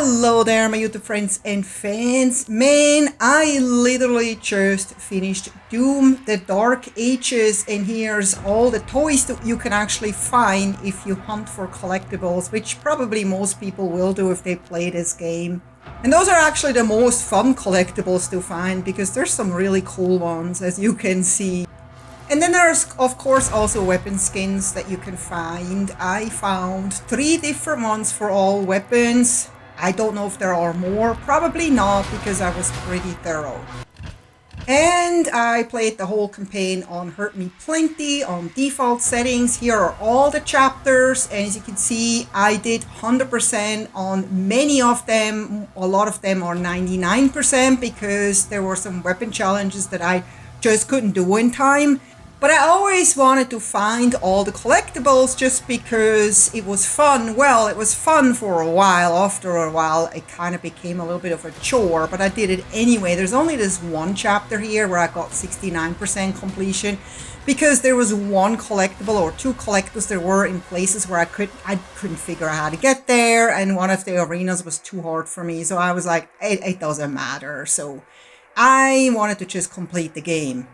Hello there, my YouTube friends and fans. Man, I literally just finished Doom the Dark Ages, and here's all the toys that you can actually find if you hunt for collectibles, which probably most people will do if they play this game. And those are actually the most fun collectibles to find because there's some really cool ones, as you can see. And then there's, of course, also weapon skins that you can find. I found 3 different ones for all weapons. I don't know if there are more, probably not, because I was pretty thorough. And I played the whole campaign on Hurt Me Plenty on default settings. Here are all the chapters, and as you can see, I did 100% on many of them. A lot of them are 99% because there were some weapon challenges that I just couldn't do in time. But I always wanted to find all the collectibles just because it was fun. Well, it was fun for a while. After a while, it kind of became a little bit of a chore, but I did it anyway. There's only this one chapter here where I got 69% completion because there was one collectible or 2 collectibles there were in places where I couldn't figure out how to get there, and one of the arenas was too hard for me. So I was like, it doesn't matter. So I wanted to just complete the game.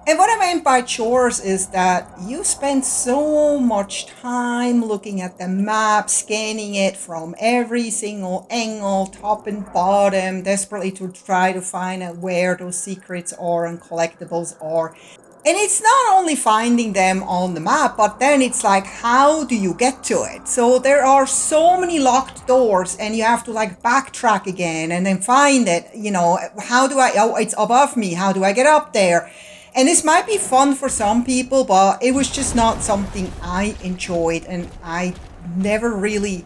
And what I meant by chores is that you spend so much time looking at the map, scanning it from every single angle, top and bottom, desperately to try to find out where those secrets are and collectibles are. And it's not only finding them on the map, but then it's like, how do you get to it? So there are so many locked doors and you have to like backtrack again and then find it. You know, oh, it's above me. How do I get up there? And this might be fun for some people, but it was just not something I enjoyed, and I never really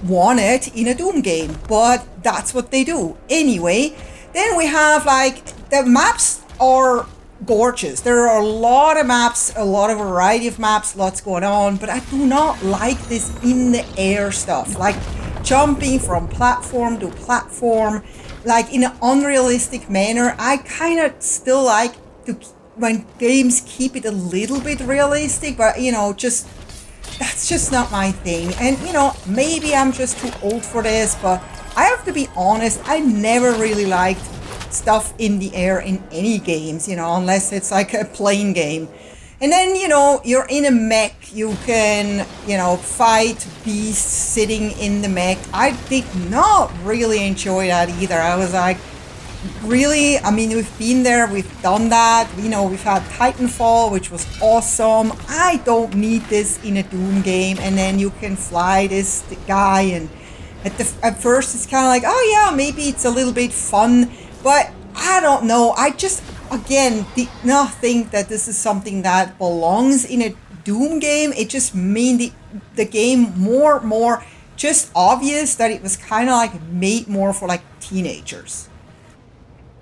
wanted in a Doom game, but that's what they do. Anyway, then we have like, the maps are gorgeous. There are a lot of maps, a lot of variety of maps, lots going on, but I do not like this in the air stuff, like jumping from platform to platform, like in an unrealistic manner. I kind of still like when games keep it a little bit realistic, but you know, that's just not my thing. And you know, maybe I'm just too old for this, but I have to be honest, I never really liked stuff in the air in any games, you know, unless it's like a plane game. And then, you know, you're in a mech, you can, you know, fight beasts sitting in the mech. I did not really enjoy that either. I was like, really? I mean, we've been there, we've done that, you know, we've had Titanfall, which was awesome. I don't need this in a Doom game. And then you can fly this guy, and at first it's kind of like, oh yeah, maybe it's a little bit fun, but I don't know. I just, again, did not think that this is something that belongs in a Doom game. It just made the game more just obvious that it was kind of like made more for like teenagers.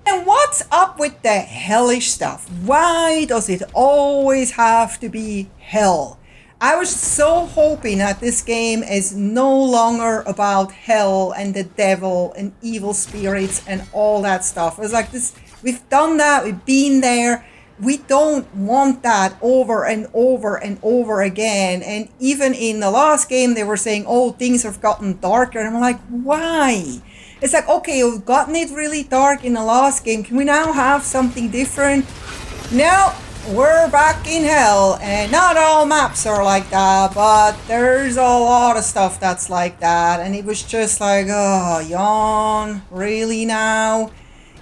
And what's up with the hellish stuff? Why does it always have to be hell? I was so hoping that this game is no longer about hell and the devil and evil spirits and all that stuff. It was like, this, we've done that, we've been there. We don't want that over and over and over again. And even in the last game, they were saying, oh, things have gotten darker. And I'm like, why? It's like, okay, we've gotten it really dark in the last game. Can we now have something different? No, we're back in hell. And not all maps are like that, but there's a lot of stuff that's like that. And it was just like, oh, yawn, really now?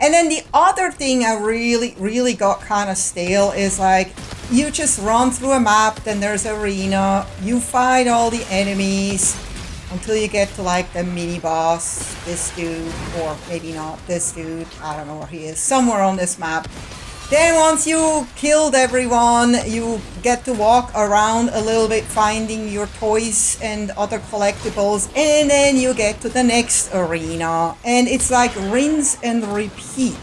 And then the other thing I really got kind of stale is like, you just run through a map, then there's an arena, you fight all the enemies, until you get to like the mini boss, this dude, or maybe not this dude, I don't know where he is, somewhere on this map. Then once you killed everyone, you get to walk around a little bit finding your toys and other collectibles, and then you get to the next arena. And it's like rinse and repeat.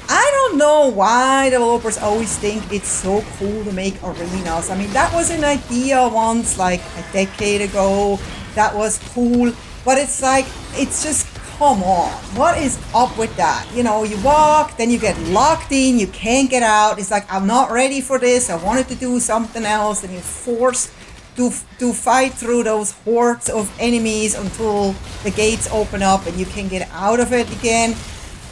I don't know why developers always think it's so cool to make arenas. I mean, that was an idea once, like a decade ago. That was cool, but it's like, it's just, come on, what is up with that? You know, you walk, then you get locked in, you can't get out. It's like, I'm not ready for this, I wanted to do something else, and you're forced to fight through those hordes of enemies until the gates open up and you can get out of it again.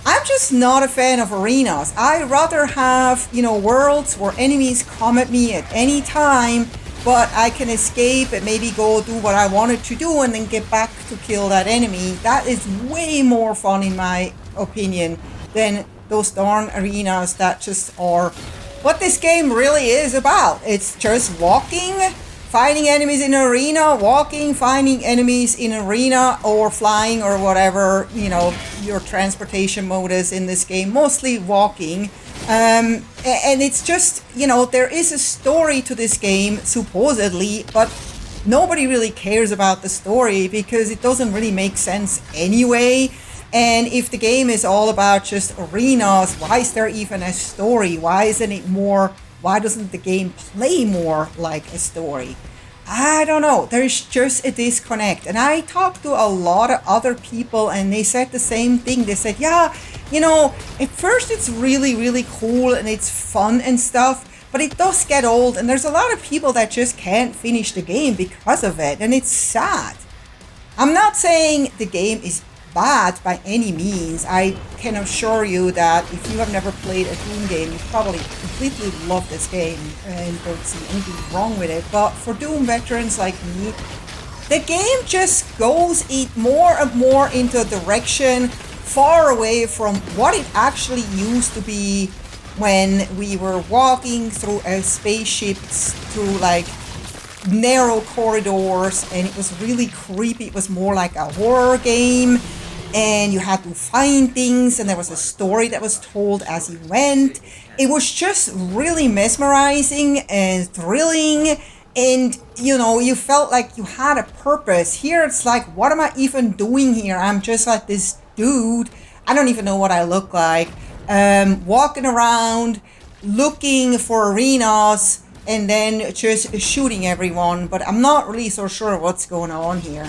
I'm just not a fan of arenas. I rather have, worlds where enemies come at me at any time, but I can escape and maybe go do what I wanted to do and then get back to kill that enemy. That is way more fun in my opinion than those darn arenas that just are what this game really is about. It's just walking, fighting enemies in an arena, walking, finding enemies in an arena, or flying, or whatever, your transportation mode is in this game. Mostly walking. And it's just, there is a story to this game, supposedly, but nobody really cares about the story because it doesn't really make sense anyway. And if the game is all about just arenas, why is there even a story? Why doesn't the game play more like a story? I don't know. There's just a disconnect. And I talked to a lot of other people and they said the same thing. They said, yeah, at first it's really, really cool and it's fun and stuff, but it does get old. And there's a lot of people that just can't finish the game because of it. And it's sad. I'm not saying the game is bad by any means. I can assure you that if you have never played a Doom game, you probably completely love this game and don't see anything wrong with it. But for Doom veterans like me, the game just goes more and more into a direction far away from what it actually used to be when we were walking through a spaceship through like narrow corridors and it was really creepy. It was more like a horror game. And you had to find things, and there was a story that was told as you went. It was just really mesmerizing and thrilling, and you felt like you had a purpose. Here it's like, what am I even doing here? I'm just like this dude, I don't even know what I look like, walking around, looking for arenas, and then just shooting everyone, but I'm not really so sure what's going on here.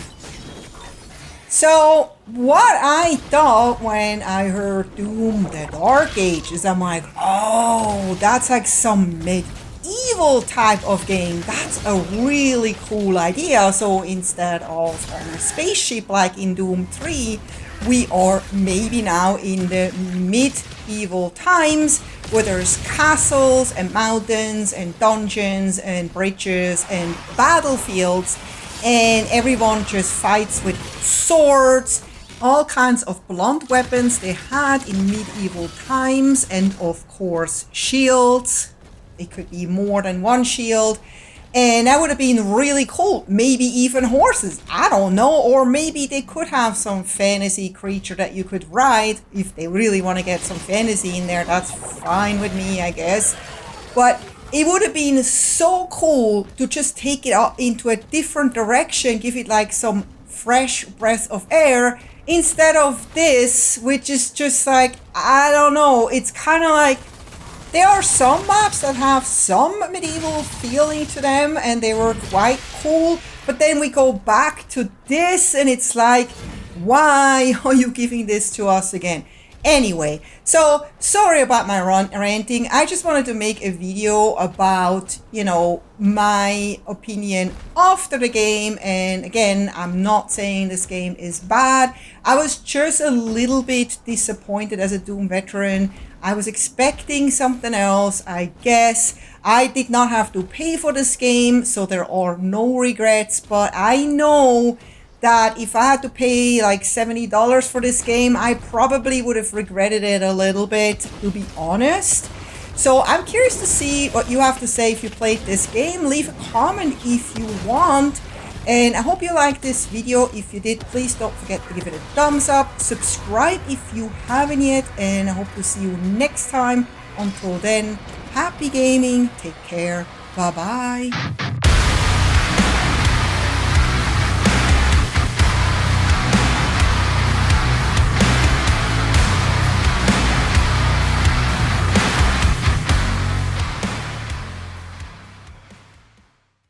So what I thought when I heard Doom the Dark Ages, I'm like, oh, that's like some medieval type of game. That's a really cool idea. So instead of on a spaceship like in Doom 3, we are maybe now in the medieval times where there's castles and mountains and dungeons and bridges and battlefields. And everyone just fights with swords, all kinds of blunt weapons they had in medieval times, and of course shields. It could be more than one shield. And that would have been really cool. Maybe even horses, I don't know. Or maybe they could have some fantasy creature that you could ride. If they really want to get some fantasy in there, that's fine with me, I guess. But it would have been so cool to just take it up into a different direction, give it like some fresh breath of air, instead of this, which is just like, I don't know, it's kind of like, there are some maps that have some medieval feeling to them and they were quite cool, but then we go back to this and it's like, why are you giving this to us again? Anyway, so sorry about my ranting. I just wanted to make a video about, my opinion after the game. And again, I'm not saying this game is bad. I was just a little bit disappointed as a Doom veteran. I was expecting something else, I guess. I did not have to pay for this game, so there are no regrets. But I know that if I had to pay like $70 for this game, I probably would have regretted it a little bit, to be honest. So I'm curious to see what you have to say if you played this game. Leave a comment if you want. And I hope you liked this video. If you did, please don't forget to give it a thumbs up. Subscribe if you haven't yet. And I hope to see you next time. Until then, happy gaming. Take care. Bye-bye.